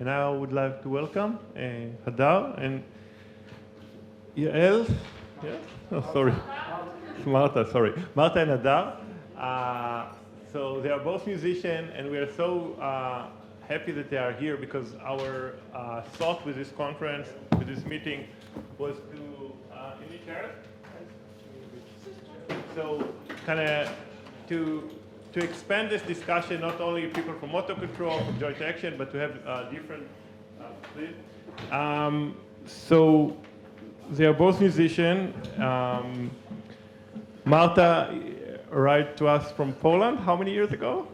And I would like to welcome Hadar and Yael. Yeah? Oh, sorry. Marta, sorry. Marta and Hadar. So they are both musicians, and we are so happy that they are here because our thought with this conference, with this meeting, was to so kind of to expand this discussion, not only people from motor control, from joint action, but to have different. So they are both musicians. Marta arrived to us from Poland. How many years ago?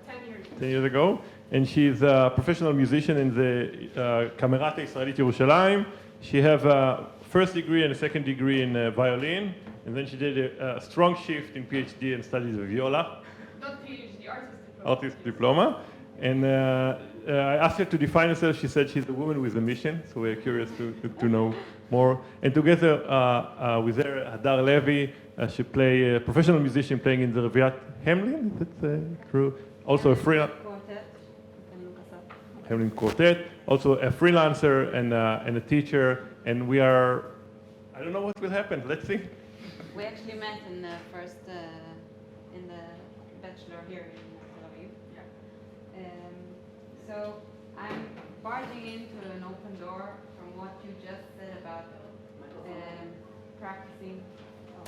10 years. 10 years ago. And she's a professional musician in the Camerata Jerusalem. She has a first degree and a second degree in violin. And then she did a strong shift in PhD and studies of Viola. Not PhD, artist diploma. Artist diploma. And I asked her to define herself. She said she's a woman with a mission. So we're curious to know more. And together with her, Hadar Levy, she play a professional musician playing in the Reviat Hamelin. Is that true? Also a free Quartet. Hamelin Quartet. Also a freelancer and a teacher. And we are, I don't know what will happen. Let's see. We actually met in the first, in the bachelor here in Tel Aviv. Yeah. So I'm barging into an open door from what you just said about practicing. Oh,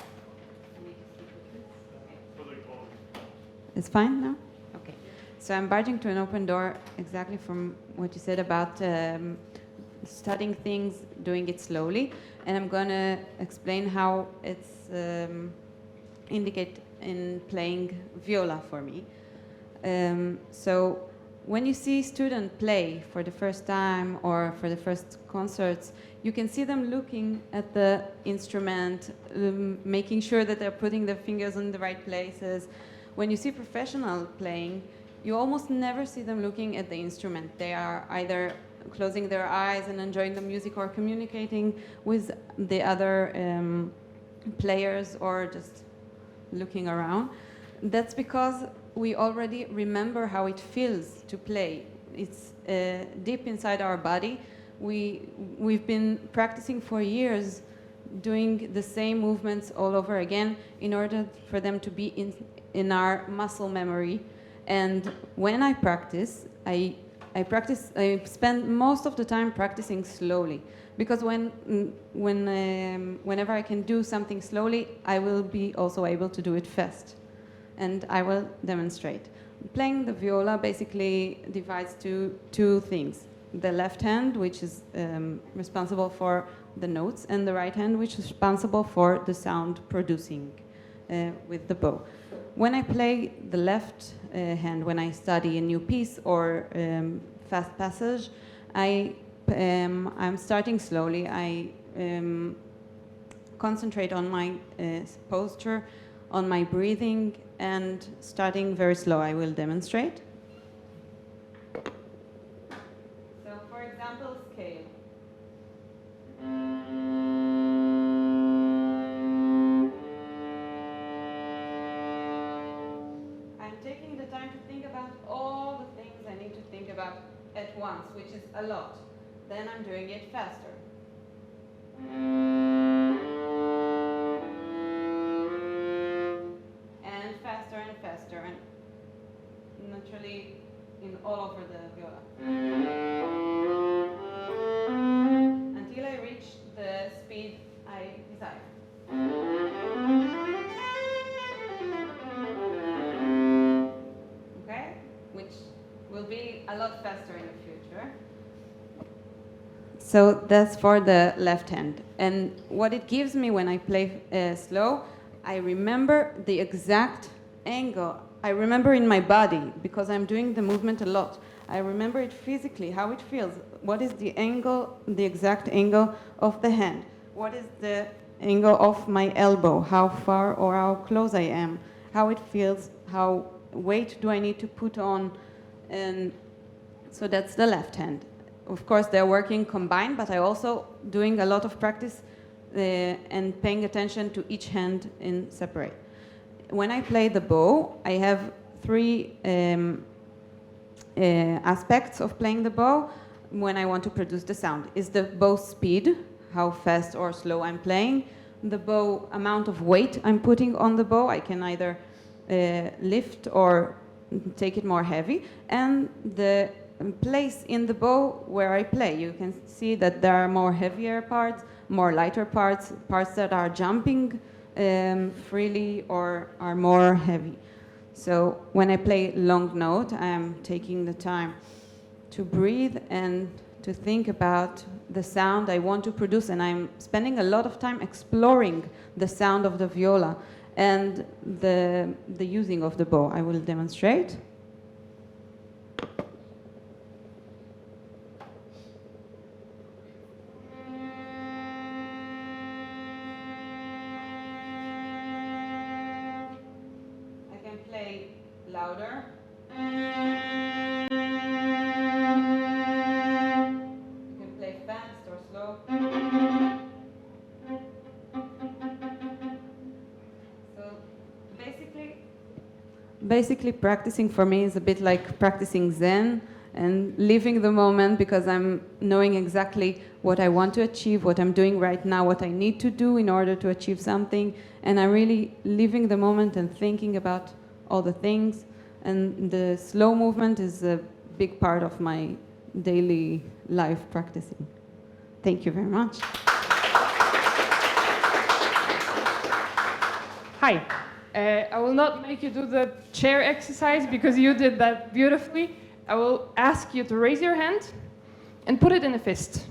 I need to speak with this. Okay. It's fine now? Okay. So I'm barging to an open door exactly from what you said about studying things, doing it slowly. And I'm going to explain how it's indicate in playing viola for me. So when you see students play for the first time or for the first concerts, you can see them looking at the instrument, making sure that they're putting their fingers in the right places. When you see professional playing, you almost never see them looking at the instrument. They are either closing their eyes and enjoying the music or communicating with the other players or just looking around. That's because we already remember how it feels to play. It's deep inside our body. We've been practicing for years, doing the same movements all over again in order for them to be in our muscle memory. And when I practice, I spend most of the time practicing slowly, because whenever I can do something slowly, I will be also able to do it fast, and I will demonstrate. Playing the viola basically divides to two things: the left hand, which is responsible for the notes, and the right hand, which is responsible for the sound producing with the bow. When I play the left hand, when I study a new piece or fast passage, I'm starting slowly. I concentrate on my posture, on my breathing, and starting very slow. I will demonstrate. So, for example, scale. Taking the time to think about all the things I need to think about at once, which is a lot. Then I'm doing it faster. And faster and faster, and naturally in all over the viola. Until I reach the speed I desire. Will be a lot faster in the future. So that's for the left hand. And what it gives me when I play slow, I remember the exact angle. I remember in my body, because I'm doing the movement a lot. I remember it physically, how it feels. What is the angle, the exact angle of the hand? What is the angle of my elbow? How far or how close I am? How it feels, how weight do I need to put on? And so that's the left hand. Of course, they're working combined, but I also doing a lot of practice and paying attention to each hand in separate. When I play the bow, I have three aspects of playing the bow. when I want to produce the sound. Is the bow speed, how fast or slow I'm playing, the bow amount of weight I'm putting on the bow, I can either lift or take it more heavy, and the place in the bow where I play. You can see that there are more heavier parts, more lighter parts, parts that are jumping freely or are more heavy. So when I play long note, I am taking the time to breathe and to think about the sound I want to produce, and I'm spending a lot of time exploring the sound of the viola and the using of the bow. I will demonstrate. I can play louder. Basically, practicing for me is a bit like practicing Zen and living the moment, because I'm knowing exactly what I want to achieve, what I'm doing right now, what I need to do in order to achieve something, and I'm really living the moment and thinking about all the things. And the slow movement is a big part of my daily life practicing. Thank you very much. Hi. I will not make you do the chair exercise because you did that beautifully. I will ask you to raise your hand and put it in a fist.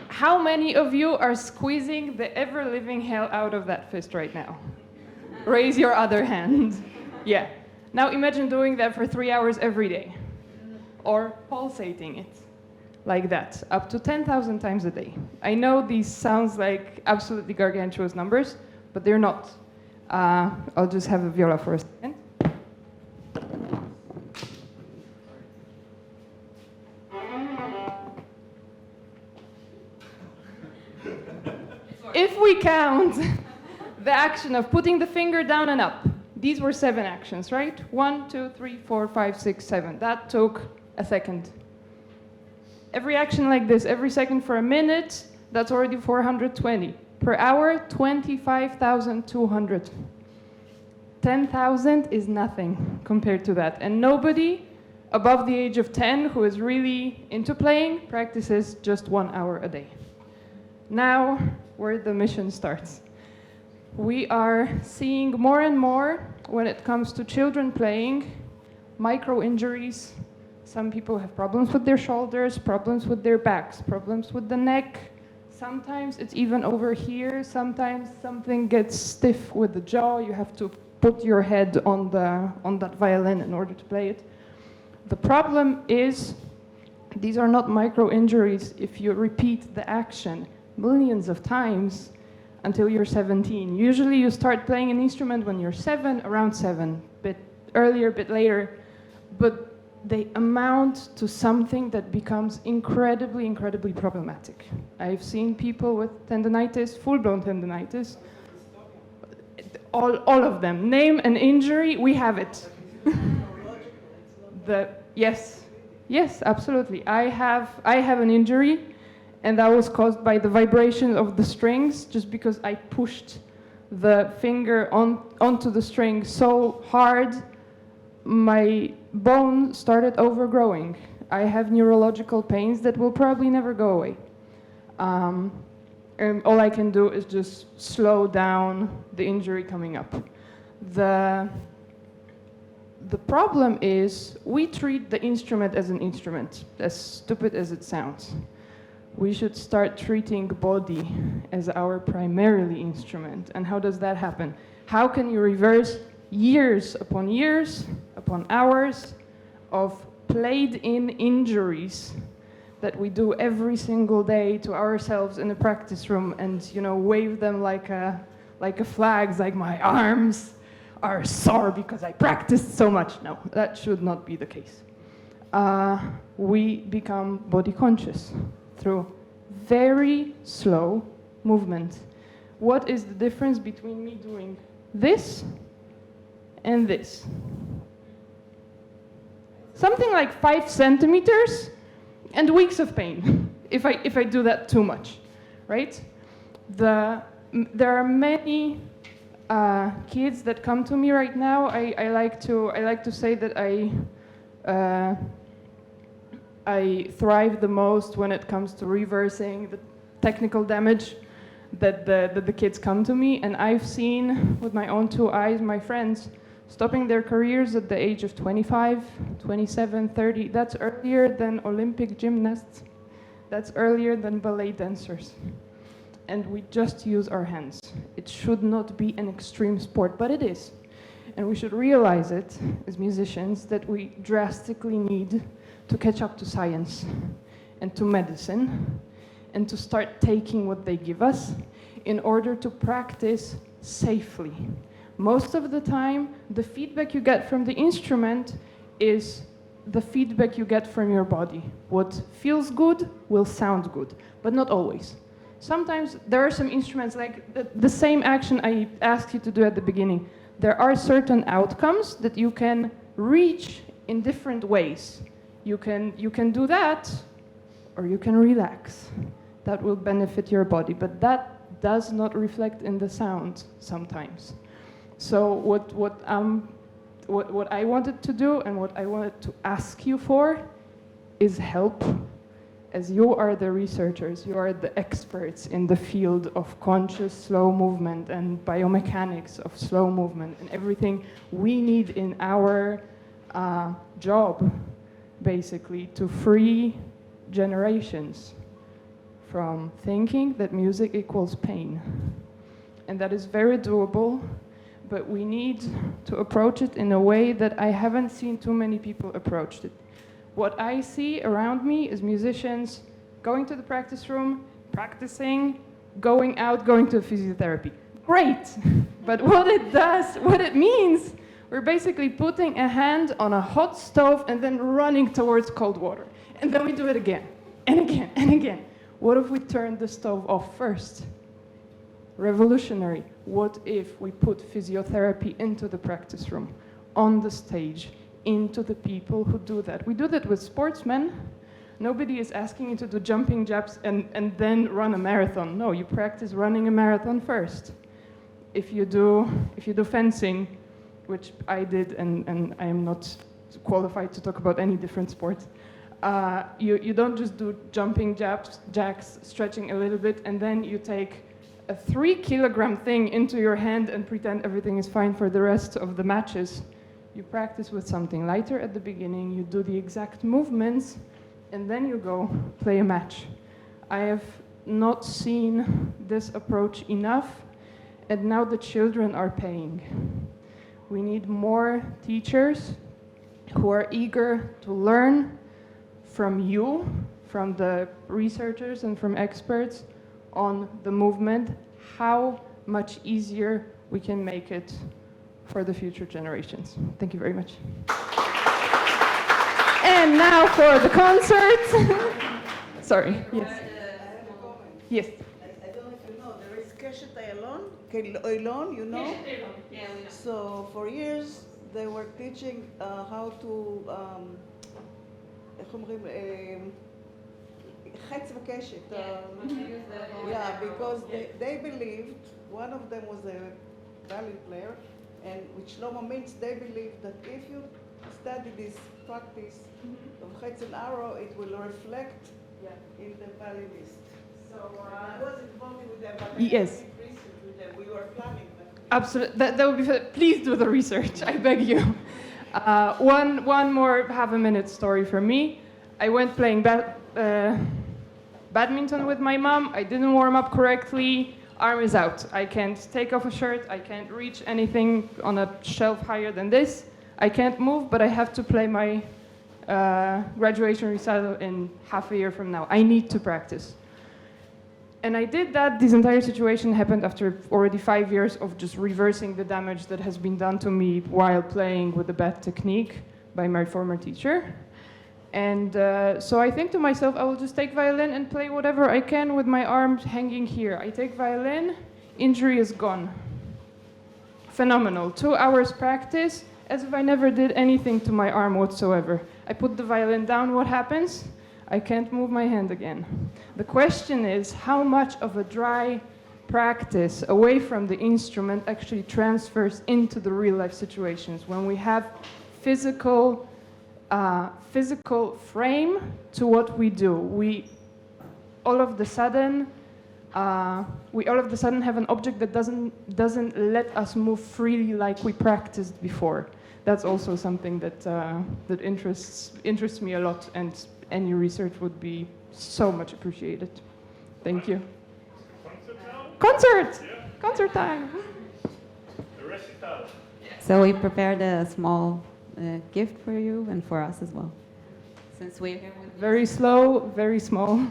How many of you are squeezing the ever-living hell out of that fist right now? Raise your other hand. Yeah. Now imagine doing that for 3 hours every day. Or pulsating it like that, up to 10,000 times a day. I know these sounds like absolutely gargantuous numbers, but they're not. I'll just have a viola for a second. If we count the action of putting the finger down and up, these were 7 actions, right? 1, 2, 3, 4, 5, 6, 7. That took a second. Every action like this, every second for a minute, that's already 420. Per hour, 25,200. 10,000 is nothing compared to that. And nobody above the age of 10 who is really into playing practices just 1 hour a day. Now, where the mission starts. We are seeing more and more, when it comes to children playing, micro injuries. Some people have problems with their shoulders, problems with their backs, problems with the neck. Sometimes it's even over here. Sometimes something gets stiff with the jaw. You have to put your head on that violin in order to play it. The problem is these are not micro injuries if you repeat the action millions of times until you're 17. Usually you start playing an instrument when you're 7, around 7, bit earlier, bit later, but they amount to something that becomes incredibly, incredibly problematic. I've seen people with tendinitis, full-blown tendinitis, all of them. Name an injury, we have it. Yes, absolutely. I have an injury, and that was caused by the vibration of the strings, just because I pushed the finger onto the string so hard, my bone started overgrowing. I have neurological pains that will probably never go away. And all I can do is just slow down the injury coming up. The problem is we treat the instrument as an instrument, as stupid as it sounds. We should start treating body as our primarily instrument. And how does that happen? How can you reverse years upon hours of played-in injuries that we do every single day to ourselves in a practice room, and wave them like a flags, like my arms are sore because I practiced so much. No, that should not be the case. We become body conscious through very slow movement. What is the difference between me doing this and this? Something like 5 centimeters. and weeks of pain if I do that too much, right? There are many kids that come to me right now. I like to say that I thrive the most when it comes to reversing the technical damage that the kids come to me, and I've seen with my own two eyes my friends stopping their careers at the age of 25, 27, 30. That's earlier than Olympic gymnasts. That's earlier than ballet dancers. And we just use our hands. It should not be an extreme sport, but it is. And we should realize it as musicians that we drastically need to catch up to science and to medicine and to start taking what they give us in order to practice safely. Most of the time, the feedback you get from the instrument is the feedback you get from your body. What feels good will sound good, but not always. Sometimes there are some instruments, like the same action I asked you to do at the beginning. There are certain outcomes that you can reach in different ways. You can do that, or you can relax. That will benefit your body, but that does not reflect in the sound sometimes. So what I wanted to do and what I wanted to ask you for is help, as you are the researchers, you are the experts in the field of conscious slow movement and biomechanics of slow movement and everything we need in our job, basically, to free generations from thinking that music equals pain. And that is very doable, but we need to approach it in a way that I haven't seen too many people approach it. What I see around me is musicians going to the practice room, practicing, going out, going to physiotherapy. Great! But what it means, we're basically putting a hand on a hot stove and then running towards cold water. And then we do it again, and again, and again. What if we turn the stove off first? Revolutionary. What if we put physiotherapy into the practice room, on the stage, into the people who do that? We do that with sportsmen. Nobody is asking you to do jumping jacks and then run a marathon. No, you practice running a marathon first. If you do fencing, which I did, and I am not qualified to talk about any different sports, you don't just do jumping jacks, stretching a little bit, and then you take a 3-kilogram thing into your hand and pretend everything is fine for the rest of the matches. You practice with something lighter at the beginning, you do the exact movements, and then you go play a match. I have not seen this approach enough, and now the children are paying. We need more teachers who are eager to learn from you, from the researchers and from experts on the movement, how much easier we can make it for the future generations. Thank you very much. And now for the concert. Sorry, yes. Yes. I don't know if you know, there is Keshet Ayalon, you know? Yeah, we know. So for years they were teaching how to, איך אומרים, חץ וקשת. Yeah, because they believed, one of them was a violin player, and with Shlomo Mintz, they believed that if you study this practice of Chetz and Arrow, it will reflect in the violinist. So I was involved with them, but Yes. I did research with them. We were planning that. Absolutely, that would be. Please do the research. I beg you. One more half-a-minute story for me. I went playing badminton with my mom. I didn't warm up correctly. Arm is out. I can't take off a shirt. I can't reach anything on a shelf higher than this. I can't move, but I have to play my graduation recital in half a year from now. I need to practice. And I did that. This entire situation happened after already 5 years of just reversing the damage that has been done to me while playing with a bad technique by my former teacher. And so I think to myself, I will just take violin and play whatever I can with my arms hanging here. I take violin, injury is gone. Phenomenal. 2 hours practice, as if I never did anything to my arm whatsoever. I put the violin down, what happens? I can't move my hand again. The question is how much of a dry practice away from the instrument actually transfers into the real life situations when we have physical frame to what we do. We all of the sudden have an object that doesn't let us move freely like we practiced before. That's also something that interests me a lot, and any research would be so much appreciated. Thank you. Concert! Yeah. Concert time! The recital. So we prepared a small gift for you and for us as well. Since we're here with Very slow, very small.